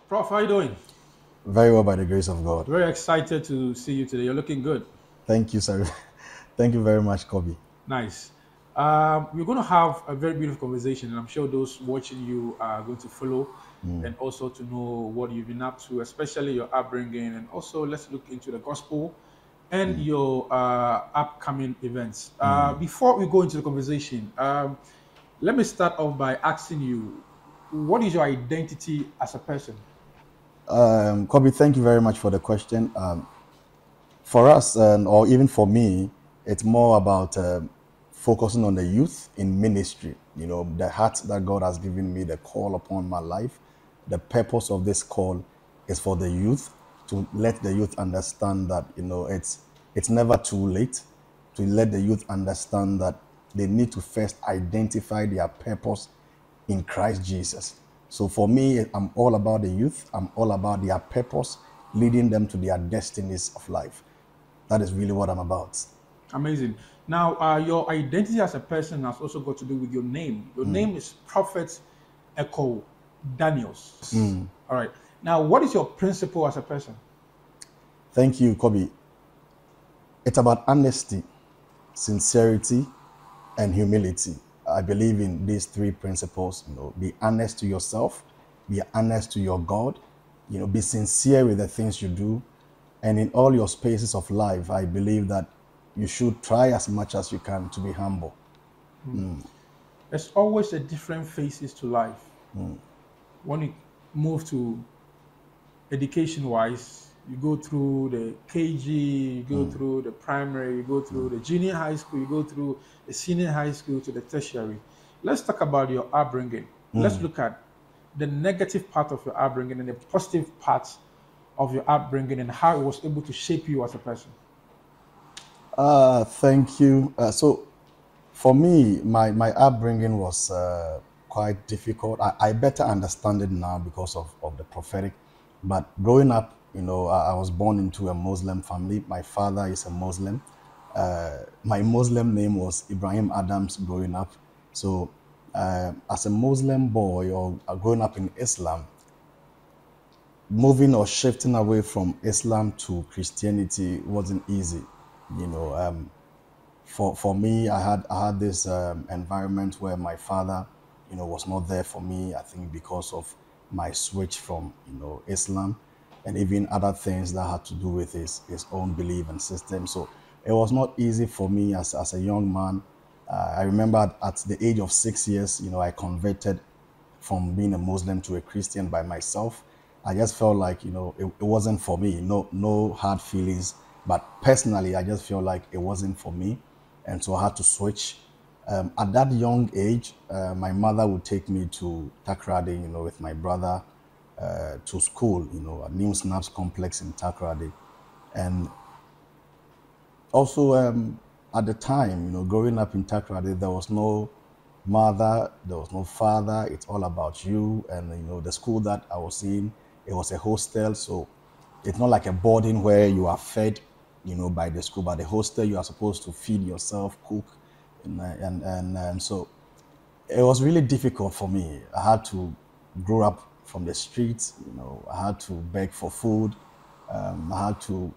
Prof, how you doing? Very well by the grace of God. Very excited to see you today. You're looking good. Thank you, sir. Thank you very much, Kobe. Nice. We're going to have a very beautiful conversation, and I'm sure those watching you are going to follow and also to know what you've been up to, especially your upbringing. And also, let's look into the gospel and your upcoming events. Before we go into the conversation, let me start off by asking you, what is your identity as a person? Kobe, thank you very much for the question. For us, or even for me, it's more about focusing on the youth in ministry. You know, the heart that God has given me, the call upon my life. The purpose of this call is for the youth to let the youth understand that it's never too late to let the youth understand that they need to first identify their purpose in Christ Jesus. So for me, I'm all about the youth. I'm all about their purpose, leading them to their destinies of life. That is really what I'm about. Amazing. Now, your identity as a person has also got to do with your name. Your name is Prophet Ekow Daniels. All right. Now, what is your principle as a person? Thank you, Kobe. It's about honesty, sincerity, and humility. I believe in these three principles. Be honest to yourself, be honest to your God, be sincere with the things you do, and in all your spaces of life, I believe that you should try as much as you can to be humble. There's always a different phases to life. When you move to education wise, you go through the KG, you go through the primary, you go through the junior high school, you go through the senior high school to the tertiary. Let's talk about your upbringing. Let's look at the negative part of your upbringing and the positive part of your upbringing and how it was able to shape you as a person. Thank you. So for me, my upbringing was quite difficult. I better understand it now because of the prophetic. But growing up, I was born into a Muslim family. My father is a Muslim. My Muslim name was Ibrahim Adams growing up. So as a Muslim boy or growing up in Islam, moving or shifting away from Islam to Christianity wasn't easy. You know, for me, I had this environment where my father, was not there for me. I think because of my switch from Islam, and even other things that had to do with his own belief and system. So it was not easy for me as a young man. I remember at the age of 6 years, I converted from being a Muslim to a Christian by myself. I just felt like it wasn't for me. No hard feelings, but personally, I just felt like it wasn't for me, and so I had to switch. At that young age, my mother would take me to Takrady, with my brother to school, at New Snaps Complex in Takrady, and also at the time, growing up in Takrady, there was no mother, there was no father. It's all about you. And the school that I was in, it was a hostel, so it's not like a boarding where you are fed, by the school. But the hostel, you are supposed to feed yourself, cook, and so it was really difficult for me. I had to grow up from the streets. I had to beg for food. I had to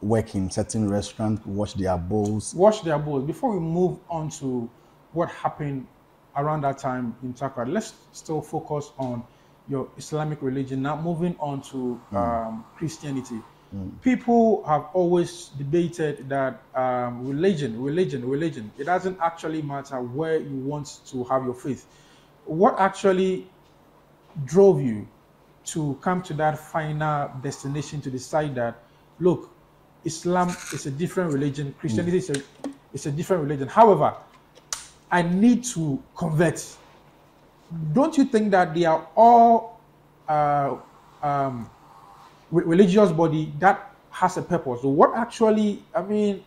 work in certain restaurants, wash their bowls. Wash their bowls. Before we move on to what happened around that time in Takra, let's still focus on your Islamic religion. Now, moving on to Christianity. People have always debated that religion. It doesn't actually matter where you want to have your faith. What actually drove you to come to that final destination to decide that, look, Islam is a different religion, Christianity is a different religion. However, I need to convert. Don't you think that they are all uh, um, religious body that has a purpose? So what actually, dawned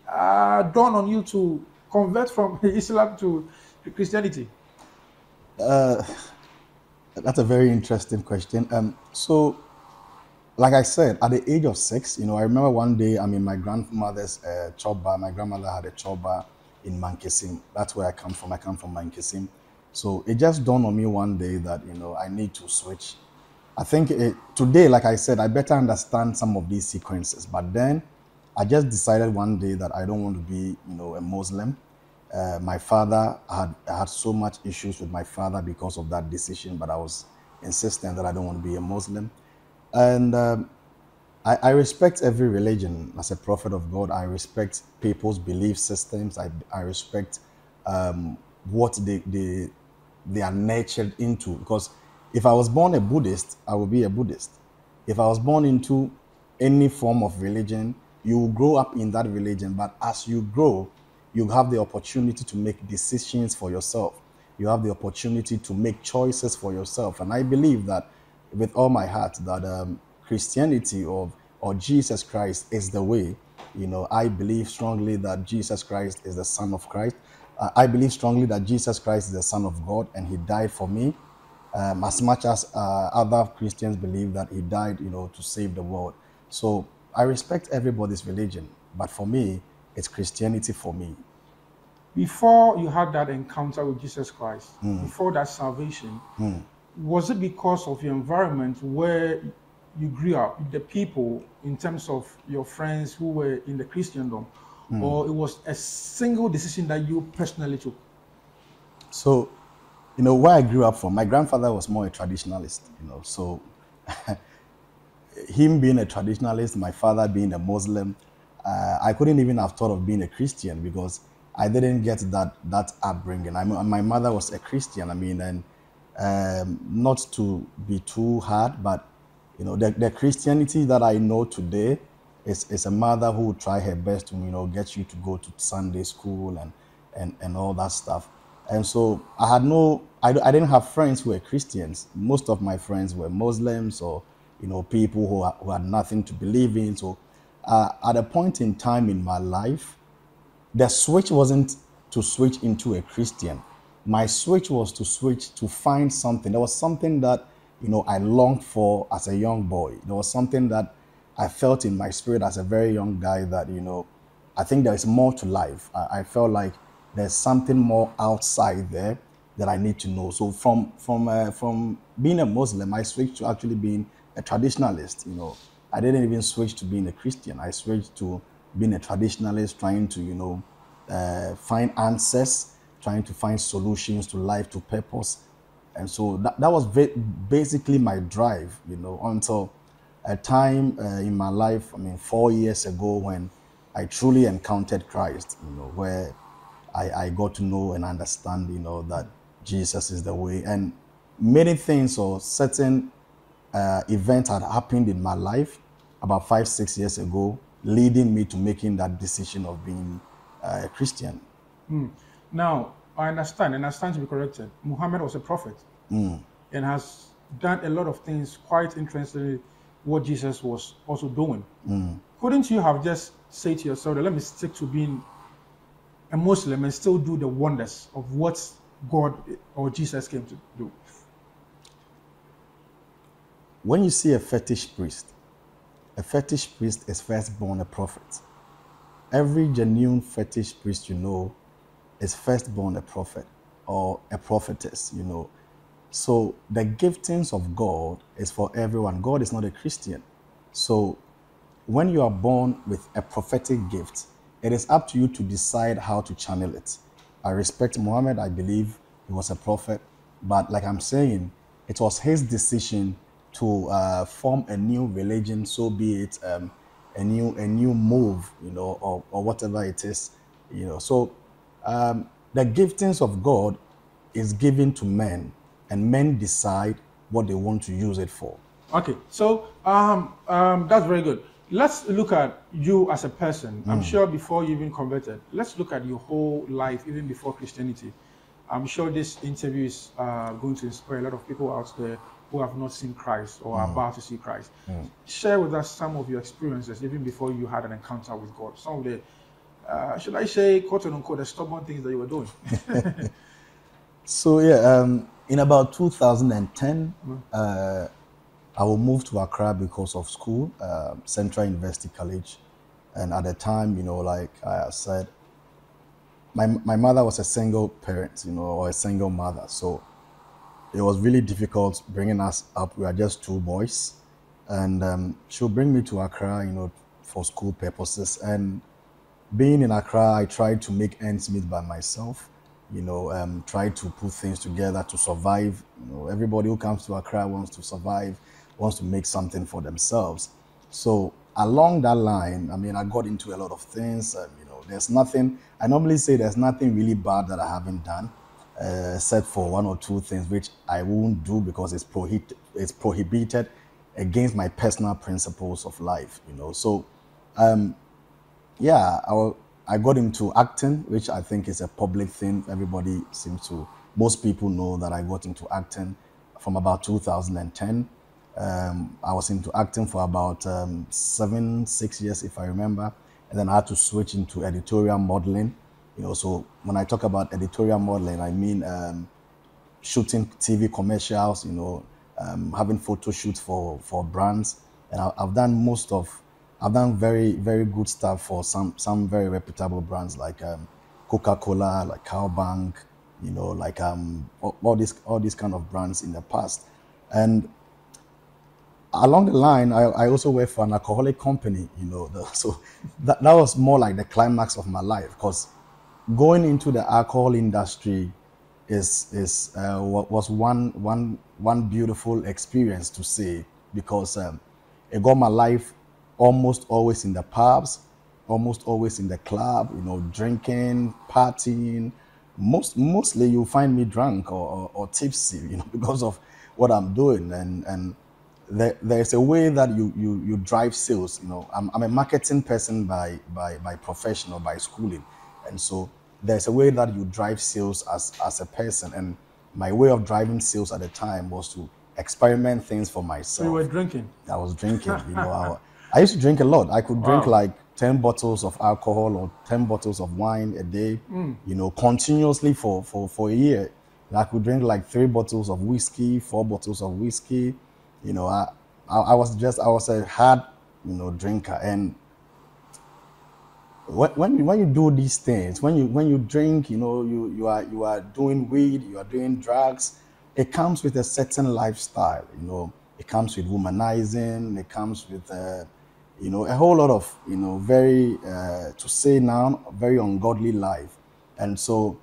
on you to convert from Islam to Christianity? That's a very interesting question. So, like I said, at the age of 6, I remember one day I'm in my grandmother's chop bar. My grandmother had a chop bar in Mankesim. That's where I come from. I come from Mankesim. So it just dawned on me one day that, I need to switch. I think today, like I said, I better understand some of these sequences. But then I just decided one day that I don't want to be, a Muslim. My father, I had so much issues with my father because of that decision, but I was insistent that I don't want to be a Muslim. And I respect every religion as a prophet of God. I respect people's belief systems. I respect what they are nurtured into. Because if I was born a Buddhist, I would be a Buddhist. If I was born into any form of religion, you will grow up in that religion. But as you grow, you have the opportunity to make decisions for yourself. You have the opportunity to make choices for yourself. And I believe that with all my heart that Christianity or Jesus Christ is the way. I believe strongly that Jesus Christ is the Son of Christ. I believe strongly that Jesus Christ is the Son of God and He died for me. As much as other Christians believe that He died, to save the world. So I respect everybody's religion, but for me, it's Christianity for me. Before you had that encounter with Jesus Christ, before that salvation, was it because of your environment where you grew up, the people, in terms of your friends who were in the Christendom, or it was a single decision that you personally took? So, where I grew up from, my grandfather was more a traditionalist, so him being a traditionalist, my father being a Muslim, I couldn't even have thought of being a Christian because I didn't get that upbringing. My mother was a Christian. And not to be too hard, but the Christianity that I know today is a mother who would try her best to get you to go to Sunday school and all that stuff. And so I didn't have friends who were Christians. Most of my friends were Muslims or people who had nothing to believe in. So at a point in time in my life, the switch wasn't to switch into a Christian. My switch was to switch to find something. There was something that I longed for as a young boy. There was something that I felt in my spirit as a very young guy that I think there is more to life. I felt like there's something more outside there that I need to know. So from being a Muslim, I switched to actually being a traditionalist. I didn't even switch to being a Christian. I switched to being a traditionalist, trying to find answers, trying to find solutions to life, to purpose. And so that was basically my drive, until a time in my life, 4 years ago, when I truly encountered Christ, where I got to know and understand, that Jesus is the way. And many things or certain events had happened in my life about 5-6 years ago, leading me to making that decision of being a Christian. Now, I understand, and I stand to be corrected. Muhammad was a prophet and has done a lot of things quite interestingly what Jesus was also doing. Couldn't you have just said to yourself, let me stick to being a Muslim and still do the wonders of what God or Jesus came to do? When you see a fetish priest is first born a prophet. Every genuine fetish priest is first born a prophet or a prophetess. So the giftings of God is for everyone. God is not a Christian. So when you are born with a prophetic gift, it is up to you to decide how to channel it. I respect Muhammad. I believe he was a prophet. But like I'm saying, it was his decision to form a new religion, so be it a new move, or whatever it is, So the giftings of God is given to men, and men decide what they want to use it for. Okay, so that's very good. Let's look at you as a person. I'm sure before you even converted, let's look at your whole life, even before Christianity. I'm sure this interview is going to inspire a lot of people out there who have not seen Christ or are about to see Christ. Share with us some of your experiences, even before you had an encounter with God. Some of the, should I say, quote unquote, the stubborn things that you were doing. So yeah, in about 2010, I will move to Accra because of school, Central University College. And at the time, like I said, my mother was a single parent, or a single mother. So it was really difficult bringing us up. We are just two boys, and she'll bring me to Accra, for school purposes. And being in Accra, I tried to make ends meet by myself. Try to put things together to survive. Everybody who comes to Accra wants to survive, wants to make something for themselves. So along that line, I mean, I got into a lot of things. There's nothing. I normally say there's nothing really bad that I haven't done, except for one or two things which I won't do because it's prohibited against my personal principles of life. So yeah, I got into acting, which I think is a public thing. Most people know that I got into acting from about 2010. I was into acting for about 6 years, if I remember. And then I had to switch into editorial modeling. So when I talk about editorial modeling, I mean shooting TV commercials, having photo shoots for brands. And I've done very, very good stuff for some very reputable brands like Coca-Cola, like Cowbank, like all these kind of brands in the past. And along the line, I also worked for an alcoholic company, so that was more like the climax of my life, because going into the alcohol industry was one beautiful experience to say, because it got my life almost always in the pubs, almost always in the club, drinking, partying. Mostly you find me drunk or tipsy, because of what I'm doing. And there's a way that you drive sales. I'm a marketing person by profession or by schooling, and so there's a way that you drive sales as a person. And my way of driving sales at the time was to experiment things for myself. So you were drinking? I was drinking. I used to drink a lot. I could drink like 10 bottles of alcohol or 10 bottles of wine a day, continuously for a year. And I could drink like 3 bottles of whiskey, 4 bottles of whiskey. I was a hard, drinker. And when you do these things, when you drink, you are doing weed, you are doing drugs, it comes with a certain lifestyle. It comes with womanizing, it comes with a whole lot of very to say now, very ungodly life. And so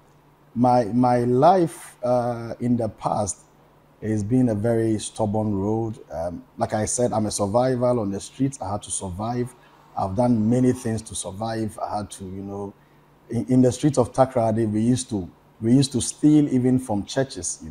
my life in the past has been a very stubborn road. Like I said, I'm a survivor on the streets. I had to survive. I've done many things to survive. I had to, in the streets of Takrady, we used to steal even from churches.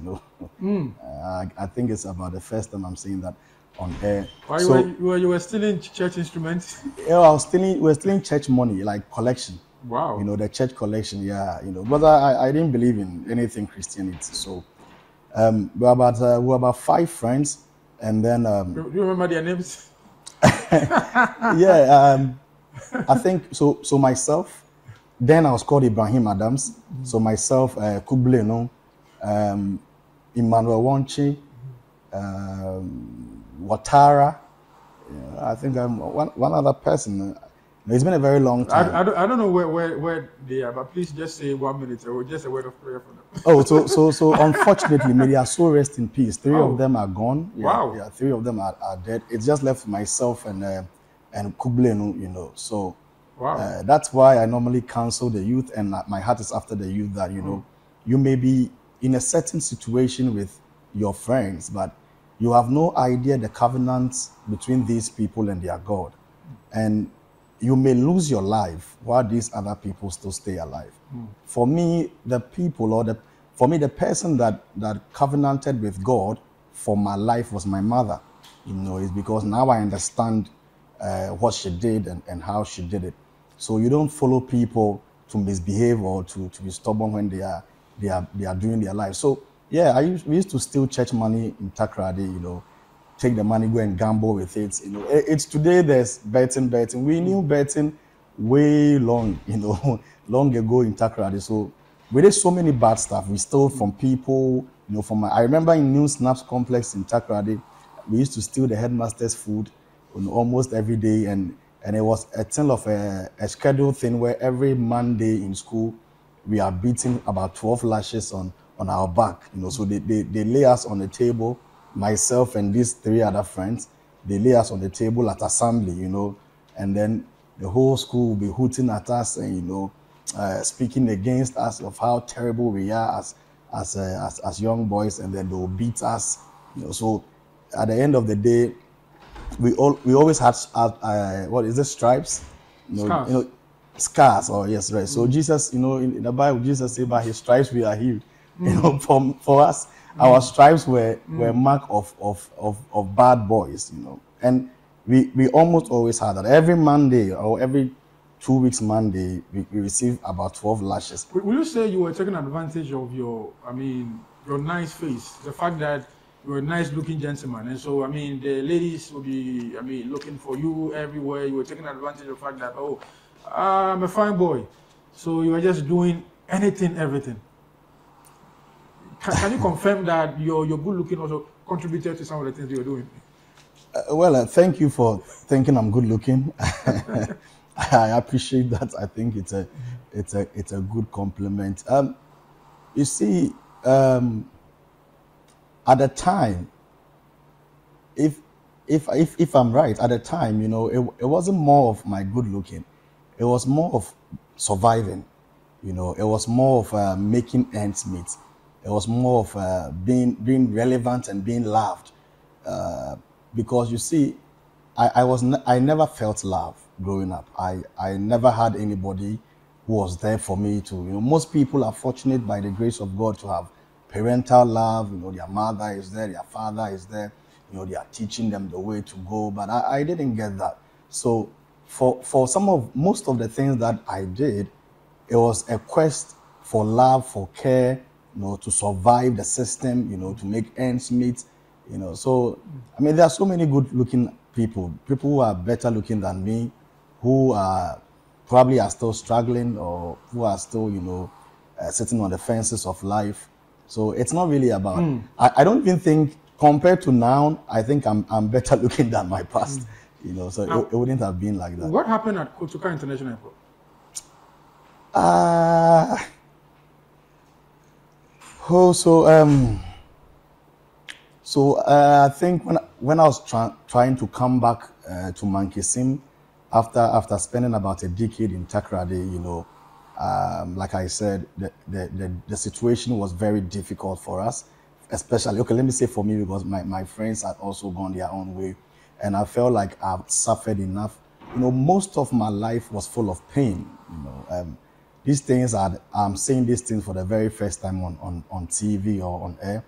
I think it's about the first time I'm saying that on air. Why you were stealing church instruments? Yeah, we were stealing church money, like collection. Wow. The church collection. Yeah, but I didn't believe in anything Christianity. So we were about 5 friends, and then Do you remember their names? yeah, I think so. So myself, then I was called Ibrahim Adams. So myself, Kubleno, Emmanuel Wanchi, Watara. I think I'm one other person. It's been a very long time. I don't know where they are, but please just say 1 minute or just a word of prayer for them. Oh, so unfortunately, may their soul rest in peace. 3 of them are gone. Yeah, Wow. Yeah, 3 of them are dead. It's just left myself and Kublenu, So Wow. that's why I normally counsel the youth, and my heart is after the youth, that you may be in a certain situation with your friends, but you have no idea the covenants between these people and their God. And you may lose your life while these other people still stay alive. For me, the person that covenanted with God for my life was my mother. It's because now I understand what she did and how she did it. So you don't follow people to misbehave or to be stubborn when they are doing their life. So yeah, we used to steal church money in Takrady, take the money, go and gamble with it. It's today there's betting. We knew betting way long ago in Takrady. So we did so many bad stuff. We stole from people, I remember in New Snaps Complex in Takrady, we used to steal the headmaster's food almost every day, and it was a thing of a scheduled thing where every Monday in school we are beating about 12 lashes on on our back, you know. So they lay us on the table, myself and these three other friends. They lay us on the table at assembly, you know, and then the whole school will be hooting at us and, you know, speaking against us of how terrible we are as young boys, and then they'll beat us, you know. So at the end of the day, we always had what is it, stripes, Scars. you know, scars. Oh yes, right. So Jesus, you know, in the Bible, Jesus said, "By His stripes we are healed." You know, for us, our stripes were mark of bad boys, you know, and we almost always had that. Every Monday or every 2 weeks Monday, we receive about 12 lashes. Will you say you were taking advantage of your nice face, the fact that you're a nice-looking gentleman, and so the ladies will be looking for you everywhere. You were taking advantage of the fact that, oh, I'm a fine boy, so you were just doing anything, everything. Can you confirm that your good looking also contributed to some of the things you were doing? Well, thank you for thinking I'm good looking. I appreciate that. I think it's a good compliment. You see, at the time, if I'm right, at the time, you know, it wasn't more of my good looking. It was more of surviving. You know, it was more of making ends meet. It was more of being relevant and being loved. Because you see, I never felt love growing up. I never had anybody who was there for me to, you know, most people are fortunate by the grace of God to have parental love. You know, their mother is there, their father is there, you know, they are teaching them the way to go, but I didn't get that. So for most of the things that I did, it was a quest for love, for care, you know, to survive the system, you know, to make ends meet, you know. So there are so many good looking people who are better looking than me, who are probably are still struggling, or who are still, you know, sitting on the fences of life. So it's not really about, I don't even think, compared to now, I think I'm better looking than my past, you know, so it wouldn't have been like that. What happened at Kotoka International Airport? I think when I was trying to come back to Mankisim after spending about a decade in Takrady, you know, like I said, the situation was very difficult for us, especially, okay, let me say for me, because my friends had also gone their own way, and I felt like I've suffered enough. You know, most of my life was full of pain, you know. These things I'm saying these things for the very first time on TV or on air.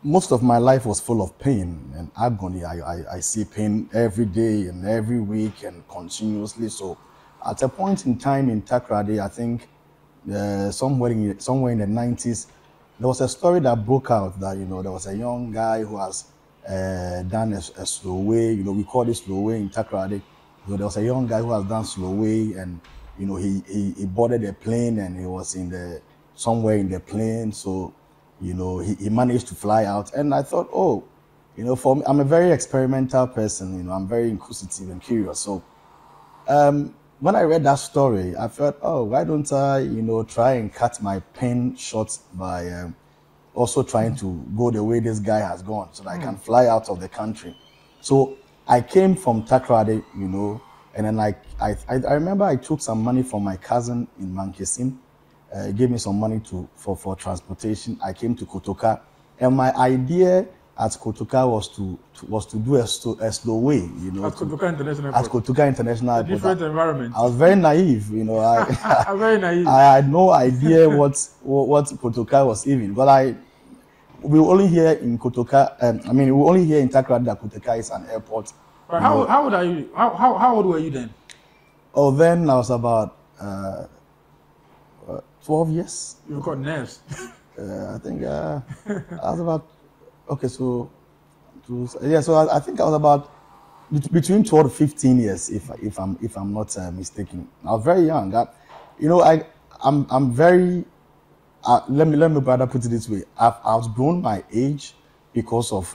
Most of my life was full of pain and agony. I see pain every day and every week and continuously. So at a point in time in Takrady, I think somewhere in the 90s, there was a story that broke out that, you know, there was a young guy who has done a slow way. You know, we call it slow way in Takrady. So there was a young guy who has done slow way, and you know, he boarded a plane and he was somewhere in the plane. So, you know, he managed to fly out. And I thought, oh, you know, for me, I'm a very experimental person. You know, I'm very inquisitive and curious. So when I read that story, I felt, oh, why don't I, you know, try and cut my pain short by also trying to go the way this guy has gone, so that I can fly out of the country. So I came from Takrady, you know, and then I remember I took some money from my cousin in Mankisim. He gave me some money for transportation. I came to Kotoka, and my idea at Kotoka was to do a slow way, you know. At Kotoka International Airport. At Kotoka International Airport. Different environment. I was very naive, you know. Very naive. I had no idea what Kotoka was even, but we only hear in Kotoka. We only hear in Takrady that Kotoka is an airport. But how old are you? How old were you then? Oh, then I was about 12 years. You got nerves. I think I was about, okay, so I think I was about between 12 to 15 years, if I'm not mistaken. I was very young. I'm very. Let me rather put it this way. I've outgrown my age because of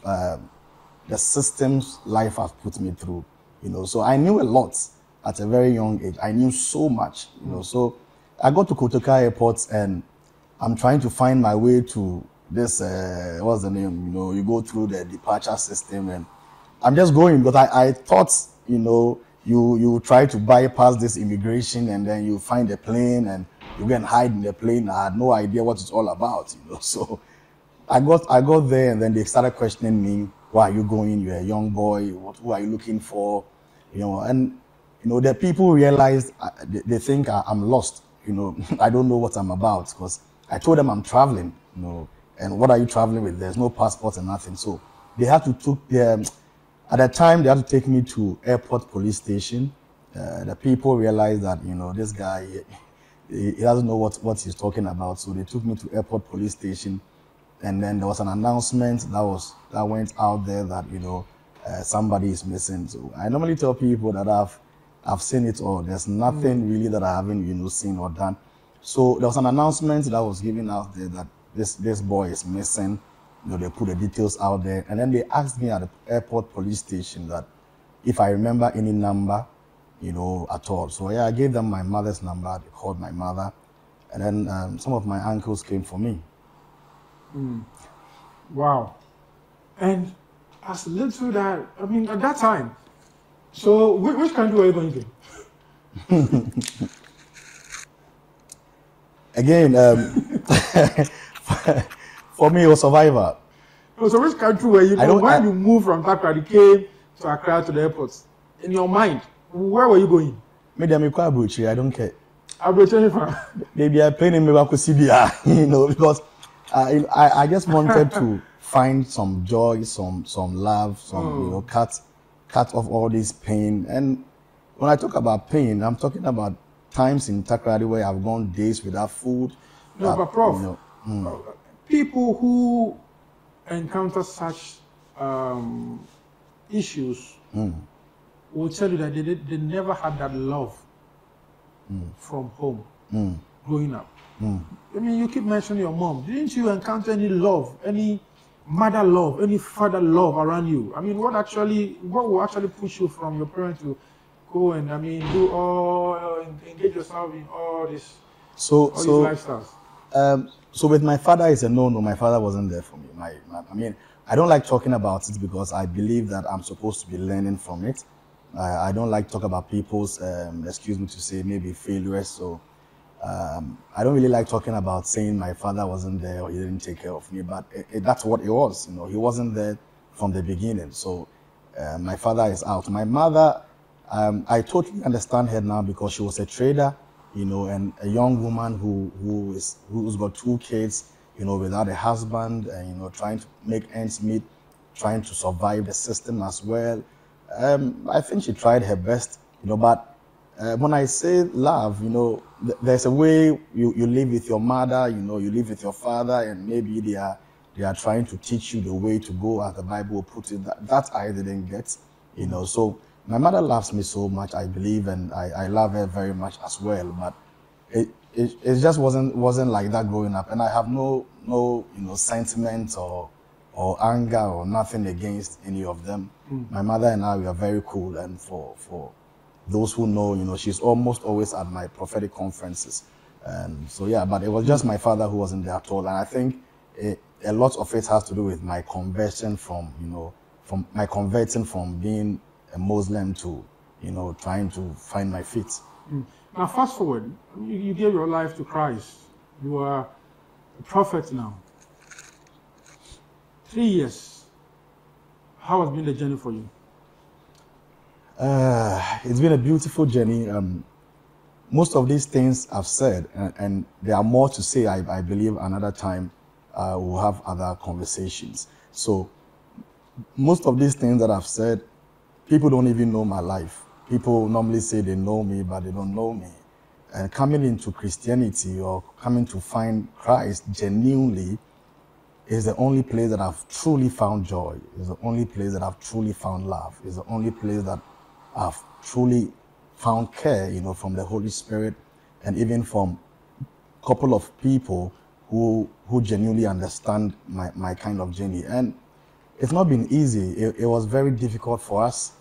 the systems life has put me through, you know. So I knew a lot at a very young age. I knew so much, you know. So I got to Kotoka Airport, and I'm trying to find my way to this, what's the name? You go through the departure system, and I'm just going because I thought, you try to bypass this immigration, and then you find a plane and you go and hide in the plane. I had no idea what it's all about, So I got there, and then they started questioning me. Why are you going? You're a young boy. Who are you looking for? And the people realized, they think I'm lost. I don't know what I'm about, because I told them I'm traveling. And what are you traveling with? There's no passport and nothing. So they had to took their at that time they had to take me to airport police station. The people realized that this guy, he doesn't know what he's talking about. So they took me to airport police station, and then there was an announcement that went out there that somebody is missing. So I normally tell people that I've seen it all. There's nothing really that I haven't seen or done. So there was an announcement that was given out there that this boy is missing. They put the details out there, and then they asked me at the airport police station that if I remember any number, at all. So yeah, I gave them my mother's number. They called my mother, and then some of my uncles came for me. Wow. And as little that, at that time, so which country were you going to? Again, for me, it was Survivor. Oh, so which country were you? When you moved from Accra, you came to Accra to the airport. In your mind, where were you going? Maybe I'm Abuchi. I don't care. Abuchi. Maybe I play in CBR, because I just wanted to find some joy, some love, some cut off all this pain. And when I talk about pain, I'm talking about times in Takoradi where I've gone days without food. No, but Prof, people who encounter such issues will tell you that they never had that love from home growing up. You keep mentioning your mom. Didn't you encounter any love, any mother love, any father love around you? What will actually push you from your parents to go and engage yourself in all these lifestyles? So with my father, it's a no. My father wasn't there for me. I don't like talking about it because I believe that I'm supposed to be learning from it. I don't like talk about people's, excuse me to say, maybe failures. So I don't really like talking about saying my father wasn't there or he didn't take care of me. But that's what it was. He wasn't there from the beginning. So my father is out. My mother, I totally understand her now because she was a trader. And a young woman who's got 2 kids, without a husband, and trying to make ends meet, trying to survive the system as well. I think she tried her best, But when I say love, there's a way you live with your mother, you live with your father, and maybe they are trying to teach you the way to go, as the Bible put it. That I didn't get, So my mother loves me so much, I believe, and I love her very much as well. But it just wasn't like that growing up, and I have no sentiment or anger or nothing against any of them. My mother and I, we are very cool, and for those who know, she's almost always at my prophetic conferences, and so yeah. But it was just my father who wasn't there at all, and I think a lot of it has to do with my conversion from being a Muslim to, trying to find my feet. Now, fast forward, you gave your life to Christ. You are a prophet now. 3 years. How has been the journey for you? It's been a beautiful journey. Most of these things I've said, and there are more to say. I believe another time we'll have other conversations. So most of these things that I've said, people don't even know my life. People normally say they know me, but they don't know me. And coming into Christianity or coming to find Christ genuinely is the only place that I've truly found joy. Is the only place that I've truly found love. Is the only place that I've truly found care, from the Holy Spirit, and even from a couple of people who genuinely understand my kind of journey. And it's not been easy. It was very difficult for us.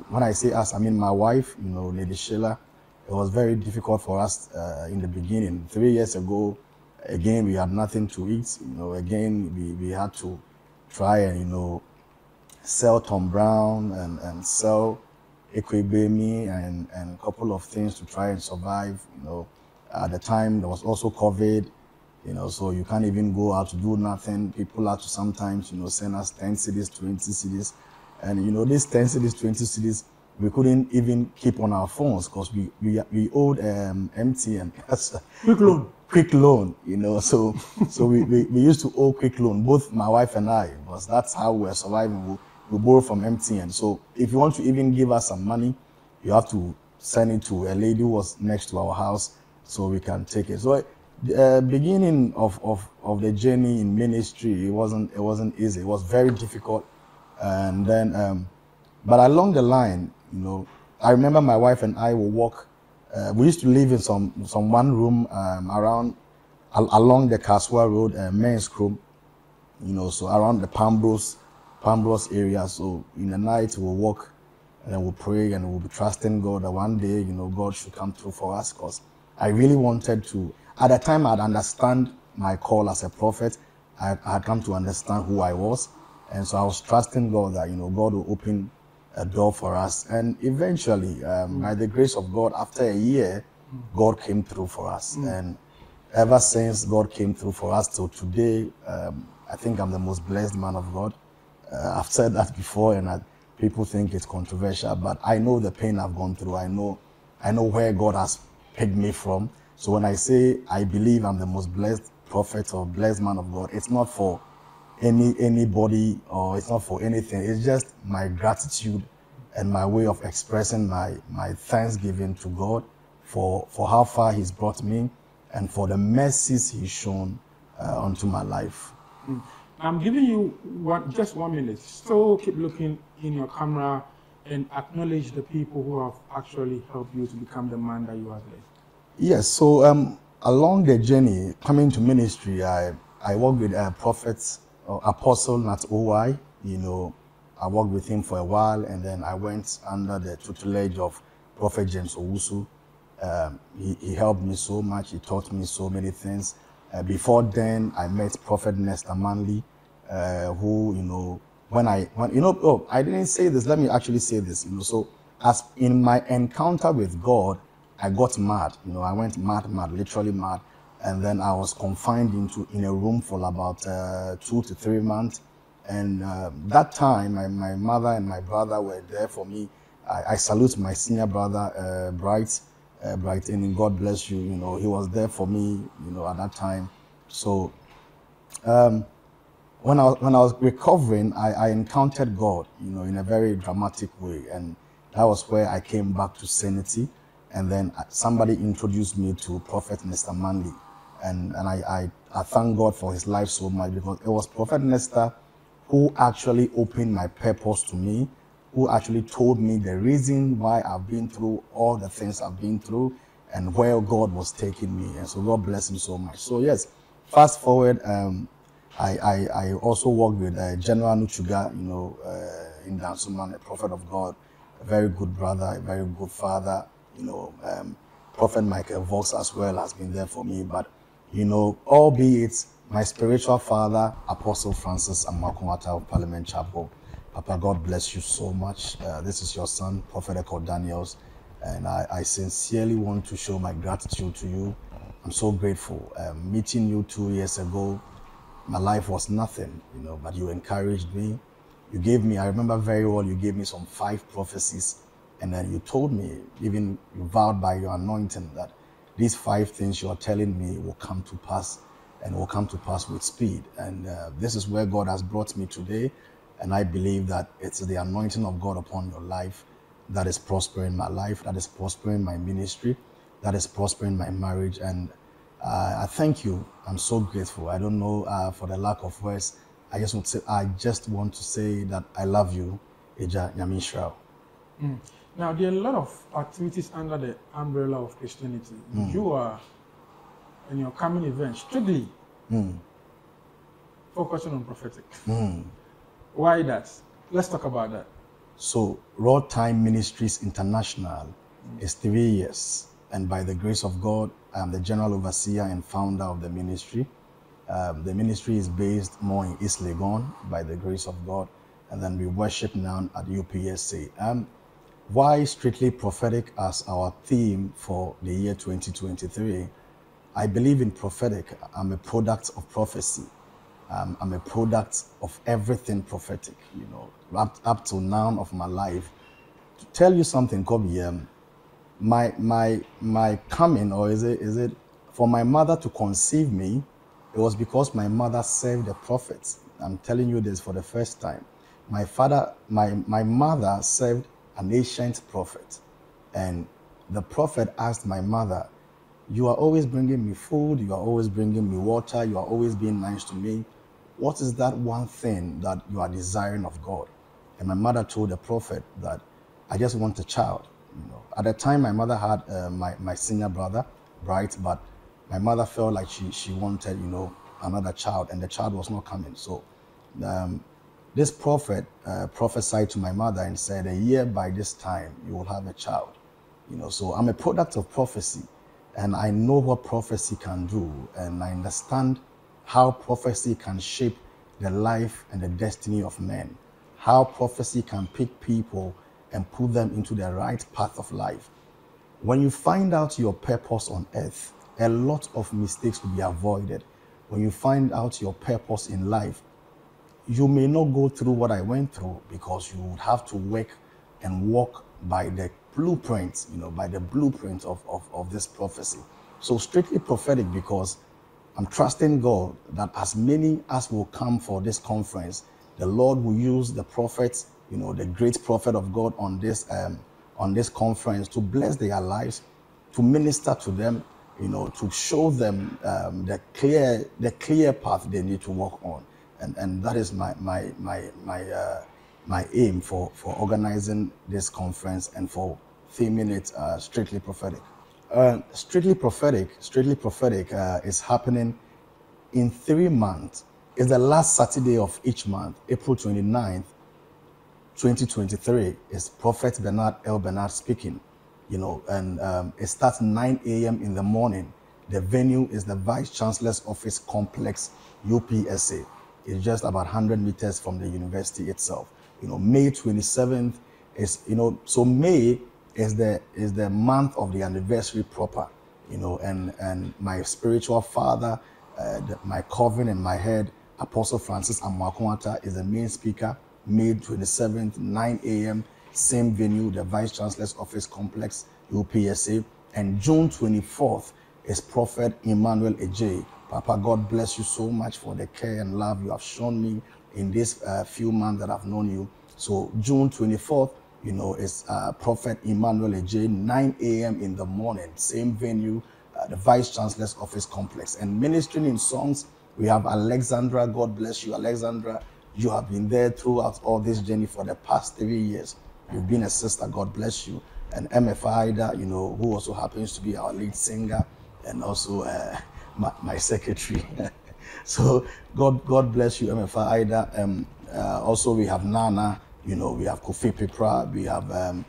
When I say us, I mean my wife, Lady Sheila. It was very difficult for us in the beginning. 3 years ago, Again, we had nothing to eat. Again, we had to try and, sell Tom Brown and sell Ekow and a couple of things to try and survive. At the time there was also COVID, so you can't even go out to do nothing. People had to sometimes, send us 10 cities, 20 cities. And, these 10 cities, 20 cities, we couldn't even keep on our phones because we owed MTN. Quick loan, so we used to owe quick loan, both my wife and I, because that's how we're surviving. We borrow from MTN. So if you want to even give us some money, you have to send it to a lady who was next to our house so we can take it. So the beginning of the journey in ministry, it wasn't easy. It was very difficult. And then, but along the line, I remember my wife and I will walk. We used to live in some one room along the Kaswa Road, Men's Crew, so around the Pambros area. So in the night we'll walk and then we'll pray and we'll be trusting God that one day, God should come through for us. Because I really wanted to, at the time I'd understand my call as a prophet. I had come to understand who I was. And so I was trusting God that, God will open a door for us. And eventually, by the grace of God, after a year, God came through for us. And ever since God came through for us till today, I think I'm the most blessed man of God. I've said that before, and people think it's controversial, but I know the pain I've gone through. I know where God has picked me from. So when I say I believe I'm the most blessed prophet or blessed man of God, it's not for anybody or it's not for anything. It's just my gratitude and my way of expressing my thanksgiving to God for how far He's brought me and for the mercies He's shown onto my life. I'm giving you just 1 minute. So keep looking in your camera and acknowledge the people who have actually helped you to become the man that you are today. Yes. So along the journey coming to ministry, I worked with prophets. Apostle Nat OY, I worked with him for a while, and then I went under the tutelage of Prophet James Owusu. He helped me so much. He taught me so many things. Before then, I met Prophet Nesta Manley, who, I didn't say this. Let me actually say this. So, as in my encounter with God, I got mad. I went mad, literally mad. And then I was confined in a room for about 2 to 3 months. And that time, my mother and my brother were there for me. I salute my senior brother, Bright, and God bless you. He was there for me, at that time. So when I was recovering, I encountered God, in a very dramatic way. And that was where I came back to sanity. And then somebody introduced me to Prophet Mr. Manley. And I thank God for his life so much, because it was Prophet Nesta who actually opened my purpose to me, who actually told me the reason why I've been through all the things I've been through and where God was taking me. And so God bless him so much. So yes, fast forward, I also worked with General Nuchuga, in Dansuman, a prophet of God, a very good brother, a very good father. Prophet Michael Vox as well has been there for me. But albeit my spiritual father, Apostle Francis Amakumata of Parliament Chapel. Papa, God bless you so much. This is your son, Prophet Ekow Daniels, and I sincerely want to show my gratitude to you. I'm so grateful. Meeting you 2 years ago, my life was nothing, but you encouraged me. You gave me, I remember very well, you gave me some 5 prophecies, and then you told me, even you vowed by your anointing that these 5 things you are telling me will come to pass, and will come to pass with speed. And this is where God has brought me today. And I believe that it's the anointing of God upon your life that is prospering my life, that is prospering my ministry, that is prospering my marriage. And I thank you. I'm so grateful. I don't know, for the lack of words, I just want to say that I love you, Eja Nyamishrao. Now, there are a lot of activities under the umbrella of Christianity. You are, in your coming event, strictly focusing on prophetic. Why that? Let's talk about that. So, Raw Time Ministries International is 3 years. and by the grace of God, I'm the general overseer and founder of the ministry. The ministry is based more in East Legon by the grace of God, and then we worship now at UPSA. Why strictly prophetic as our theme for the year 2023? I believe in prophetic. I'm a product of prophecy. I'm a product of everything prophetic, up to now of my life. To tell you something, Kobe, my coming, or is it for my mother to conceive me, it was because my mother served the prophets. I'm telling you this for the first time. My mother served an ancient prophet, and the prophet asked my mother, you are always bringing me food, you are always bringing me water, you are always being nice to me. What is that one thing that you are desiring of God? And my mother told the prophet that I just want a child. At the time, my mother had my senior brother, Bright, but my mother felt like she wanted, another child, and the child was not coming. So this prophet prophesied to my mother and said, a year by this time, you will have a child. So I'm a product of prophecy, and I know what prophecy can do, and I understand how prophecy can shape the life and the destiny of men, how prophecy can pick people and put them into the right path of life. When you find out your purpose on earth, a lot of mistakes will be avoided. When you find out your purpose in life, you may not go through what I went through, because you would have to work and walk by the blueprint, by the blueprint of this prophecy. So strictly prophetic, because I'm trusting God that as many as will come for this conference, the Lord will use the prophets, the great prophet of God on this conference to bless their lives, to minister to them, to show them the clear path they need to walk on. And that is my aim for organizing this conference and for theming it strictly prophetic. Strictly prophetic is happening in 3 months. It's the last Saturday of each month, April 29th, 2023. Is Prophet Bernard L. Bernard speaking, and it starts 9 a.m. in the morning. The venue is the Vice Chancellor's Office Complex, UPSA. It's just about 100 meters from the university itself. May 27th is, so May is the month of the anniversary proper, and my spiritual father, my coven and my head, Apostle Francis Amakwanta, is the main speaker. May 27th, 9 a.m., same venue, the Vice Chancellor's Office Complex, UPSA. And June 24th is Prophet Emmanuel Ejay. Papa, God bless you so much for the care and love you have shown me in these few months that I've known you. So June 24th, is Prophet Emmanuel Ejay, 9 a.m. in the morning, same venue, the Vice Chancellor's Office Complex. And ministering in songs, we have Alexandra. God bless you, Alexandra. You have been there throughout all this journey for the past 3 years. You've been a sister. God bless you. And MF Ida, who also happens to be our lead singer, and also my secretary. So God bless you, MF Ida. Also we have Nana. We have Kofi Pipra. We have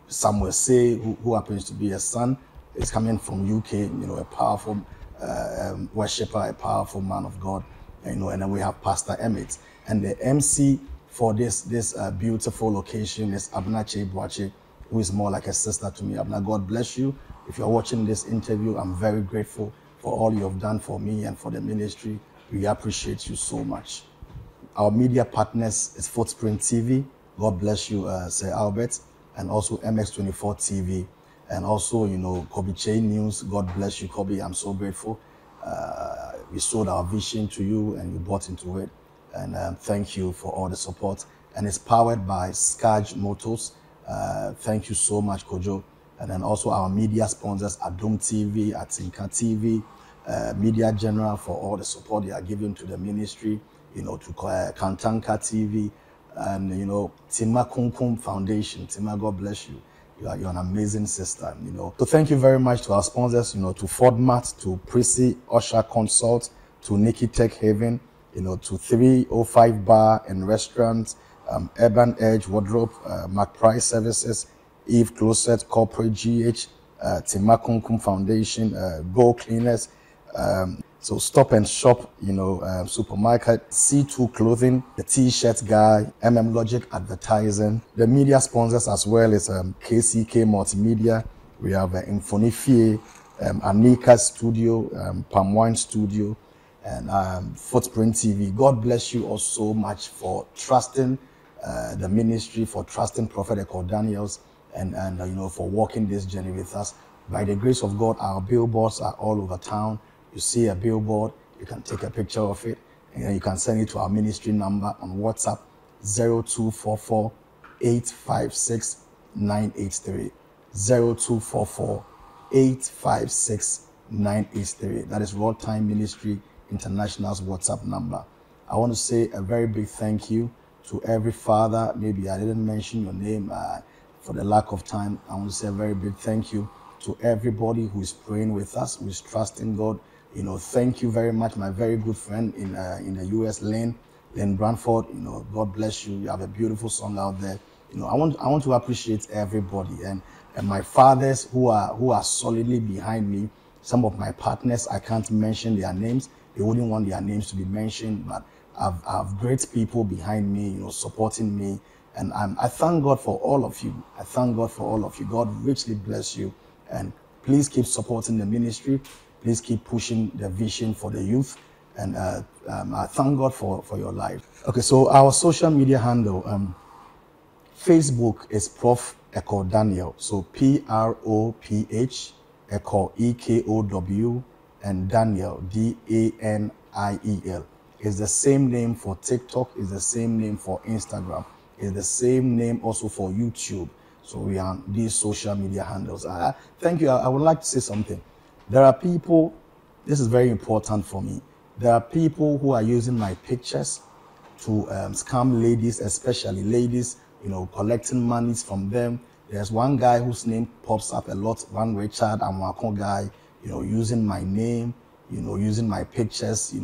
Samuel Say, who happens to be a son. Is coming from UK. A powerful worshipper, a powerful man of God. And then we have Pastor Emmett, and the MC for this beautiful location is Abnache Boache, who is more like a sister to me. Abna, God bless you. If you're watching this interview, I'm very grateful for all you have done for me and for the ministry. We appreciate you so much. Our media partners is Footprint TV. God bless you, Sir Albert, and also MX24 TV, and also Kobe Chain News. God bless you, Kobe. I'm so grateful. We sold our vision to you and you bought into it, and thank you for all the support. And it's powered by Skaj Motors. Thank you so much, Kojo. And then also our media sponsors, Adom TV, Atinka TV, Media General, for all the support they are giving to the ministry, to Kantanka TV, and Tima Kumkum Foundation. Tima, God bless you. You're an amazing sister, So thank you very much to our sponsors, to Fordmat, to Prissy Usher Consult, to Nikki Tech Haven, to 305 Bar and Restaurant, Urban Edge Wardrobe, McPrice Services, Eve Closet, Corporate GH, Timakunkum Foundation, Go Cleaners, so Stop and Shop, supermarket, C2 Clothing, the T-shirt guy, Logic Advertising. The media sponsors as well is KCK Multimedia. We have Infonifie, Anika Studio, Palm Wine Studio, and Footprint TV. God bless you all so much for trusting the ministry, for trusting Prophet Ekow Daniels, and for walking this journey with us. By the grace of God, our billboards are all over town. You see a billboard, you can take a picture of it, and then you can send it to our ministry number on WhatsApp, 0244 856 983. 0244 856 983. That is Raw Time Ministry International's WhatsApp number. I want to say a very big thank you to every father. Maybe I didn't mention your name for the lack of time. I want to say a very big thank you to everybody who is praying with us, who is trusting God. Thank you very much, my very good friend in the US, Lynn Branford. God bless you. You have a beautiful song out there. I want to appreciate everybody and my fathers who are solidly behind me. Some of my partners, I can't mention their names. They wouldn't want their names to be mentioned, but I've great people behind me, supporting me. And I thank God for all of you. I thank God for all of you. God richly bless you. And please keep supporting the ministry. Please keep pushing the vision for the youth. And I thank God for your life. Okay, so our social media handle, Facebook is Prof. Ekow Daniel. So PROPH, Ekow, EKOW, and Daniel, DANIEL. It's the same name for TikTok, it's the same name for Instagram, it's the same name also for YouTube. So we are on these social media handles. Thank you. I would like to say something. There are people, this is very important for me. There are people who are using my pictures to scam ladies, especially ladies, collecting monies from them. There's one guy whose name pops up a lot, one Richard Amwako guy, using my name, using my pictures,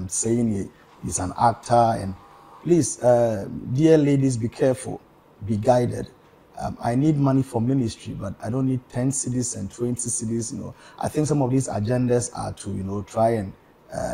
saying he's an actor. And please, dear ladies, be careful, be guided. I need money for ministry, but I don't need 10 cities and 20 cities. I think some of these agendas are to, try and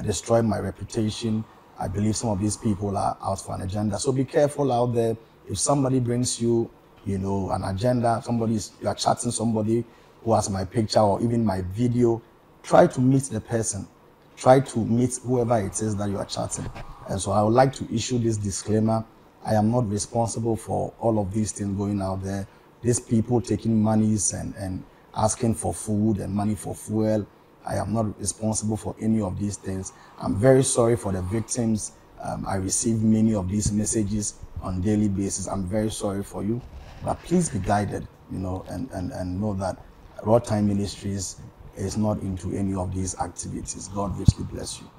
destroy my reputation. I believe some of these people are out for an agenda. So be careful out there. If somebody brings you, an agenda, you are chatting somebody who has my picture or even my video, try to meet the person. Try to meet whoever it is that you are chatting. And so I would like to issue this disclaimer. I am not responsible for all of these things going out there. These people taking monies and asking for food and money for fuel. I am not responsible for any of these things. I'm very sorry for the victims. I receive many of these messages on a daily basis. I'm very sorry for you. But please be guided, and know that Raw Time Ministries is not into any of these activities. God richly bless you.